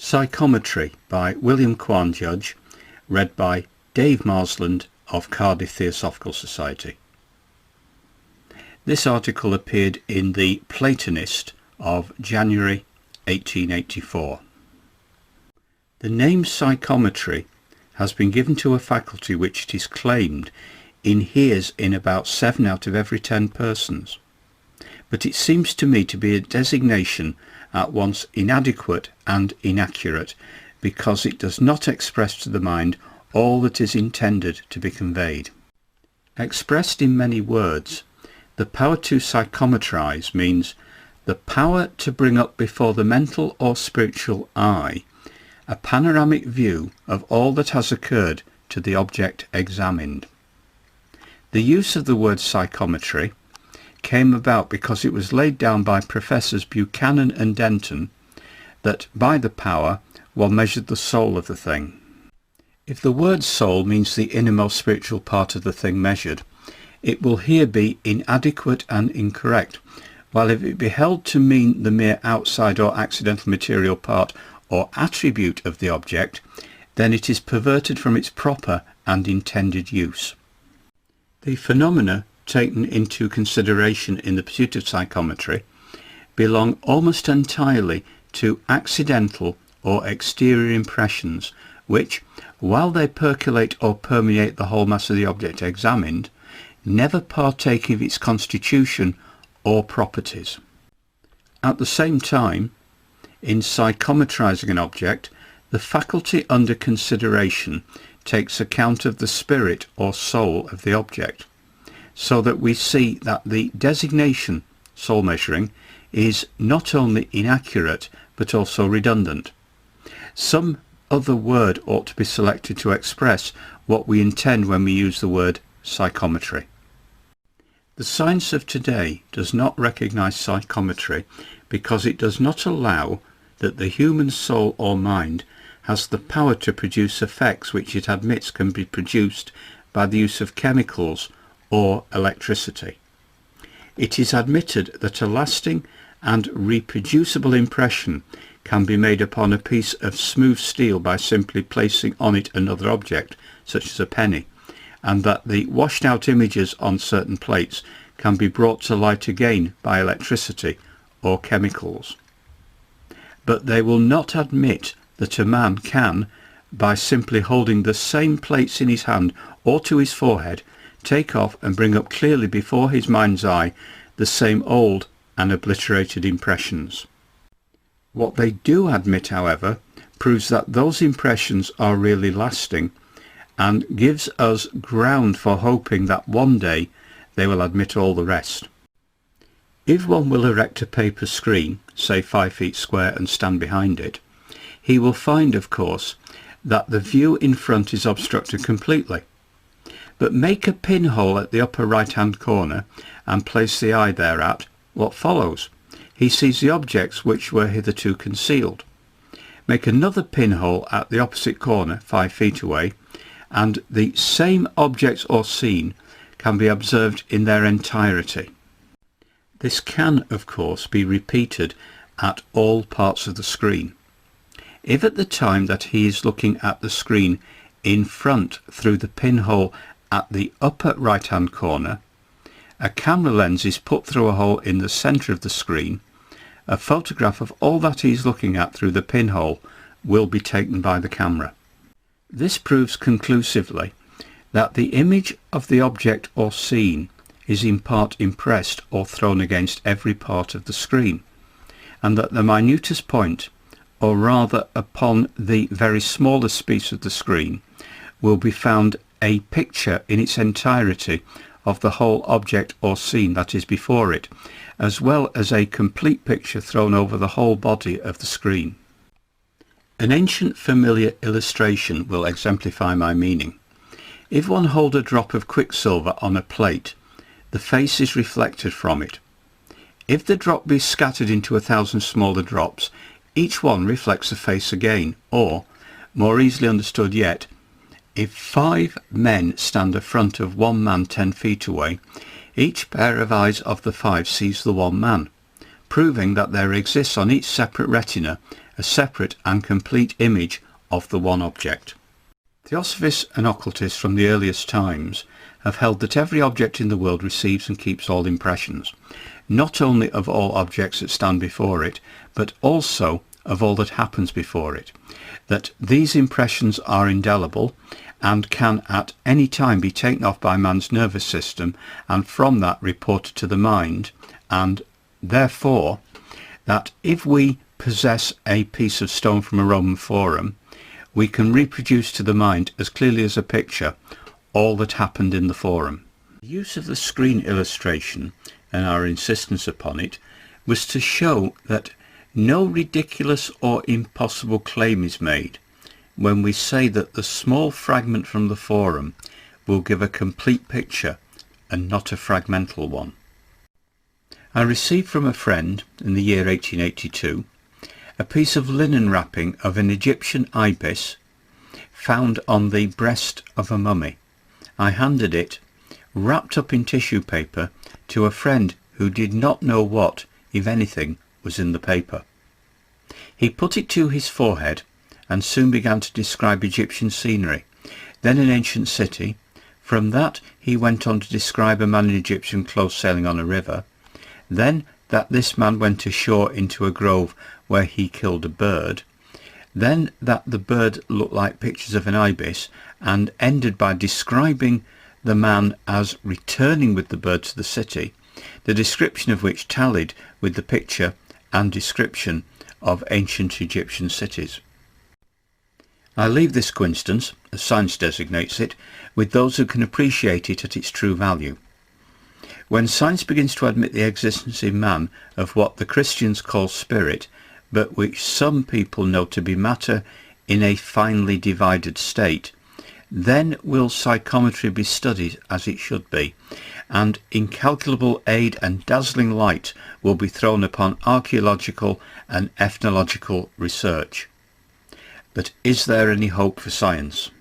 Psychometry by William Quan Judge, read by Dave Marsland of Cardiff Theosophical Society. This article appeared in the Platonist of January 1884. The name psychometry has been given to a faculty which it is claimed inheres in about 7 out of every 10 persons, but it seems to me to be a designation at once inadequate and inaccurate, because it does not express to the mind all that is intended to be conveyed. Expressed in many words, the power to psychometrize means the power to bring up before the mental or spiritual eye a panoramic view of all that has occurred to the object examined. The use of the word psychometry came about because it was laid down by Professors Buchanan and Denton that by the power one measured the soul of the thing. If the word soul means the innermost spiritual part of the thing measured, it will here be inadequate and incorrect, while if it be held to mean the mere outside or accidental material part or attribute of the object, then it is perverted from its proper and intended use. The phenomena taken into consideration in the pursuit of psychometry belong almost entirely to accidental or exterior impressions which, while they percolate or permeate the whole mass of the object examined, never partake of its constitution or properties. At the same time, in psychometrizing an object, the faculty under consideration takes account of the spirit or soul of the object, so that we see that the designation soul measuring is not only inaccurate but also redundant. Some other word ought to be selected to express what we intend when we use the word psychometry. The science of today does not recognize psychometry because it does not allow that the human soul or mind has the power to produce effects which it admits can be produced by the use of chemicals or electricity. It is admitted that a lasting and reproducible impression can be made upon a piece of smooth steel by simply placing on it another object, such as a penny, and that the washed out images on certain plates can be brought to light again by electricity or chemicals. But they will not admit that a man can, by simply holding the same plates in his hand or to his forehead, take off and bring up clearly before his mind's eye the same old and obliterated impressions. What they do admit, however, proves that those impressions are really lasting and gives us ground for hoping that one day they will admit all the rest. If one will erect a paper screen, say 5 feet square, and stand behind it, he will find, of course, that the view in front is obstructed completely. But make a pinhole at the upper right-hand corner and place the eye thereat, what follows? He sees the objects which were hitherto concealed. Make another pinhole at the opposite corner, 5 feet away, and the same objects or scene can be observed in their entirety. This can, of course, be repeated at all parts of the screen. If at the time that he is looking at the screen in front through the pinhole at the upper right-hand corner, a camera lens is put through a hole in the centre of the screen, a photograph of all that he is looking at through the pinhole will be taken by the camera. This proves conclusively that the image of the object or scene is in part impressed or thrown against every part of the screen, and that the minutest point, or rather upon the very smallest piece of the screen, will be found a picture in its entirety of the whole object or scene that is before it, as well as a complete picture thrown over the whole body of the screen. An ancient familiar illustration will exemplify my meaning. If one hold a drop of quicksilver on a plate, the face is reflected from it. If the drop be scattered into 1,000 smaller drops, each one reflects the face again, or, more easily understood yet, if 5 men stand in front of one man 10 feet away, each pair of eyes of the 5 sees the one man, proving that there exists on each separate retina a separate and complete image of the one object. Theosophists and occultists from the earliest times have held that every object in the world receives and keeps all impressions, not only of all objects that stand before it, but also of all that happens before it, that these impressions are indelible and can at any time be taken off by man's nervous system and from that reported to the mind, and therefore that if we possess a piece of stone from a Roman forum, we can reproduce to the mind as clearly as a picture all that happened in the forum. The use of the screen illustration and our insistence upon it was to show that no ridiculous or impossible claim is made when we say that the small fragment from the forum will give a complete picture and not a fragmental one. I received from a friend in the year 1882 a piece of linen wrapping of an Egyptian ibis found on the breast of a mummy. I handed it, wrapped up in tissue paper, to a friend who did not know what, if anything, was in the paper. He put it to his forehead and soon began to describe Egyptian scenery, then an ancient city. From that he went on to describe a man in Egyptian clothes sailing on a river, then that this man went ashore into a grove where he killed a bird, then that the bird looked like pictures of an ibis, and ended by describing the man as returning with the bird to the city, the description of which tallied with the picture and description of ancient Egyptian cities. I leave this coincidence, as science designates it, with those who can appreciate it at its true value. When science begins to admit the existence in man of what the Christians call spirit, but which some people know to be matter in a finely divided state, then will psychometry be studied as it should be, and incalculable aid and dazzling light will be thrown upon archaeological and ethnological research. But is there any hope for science?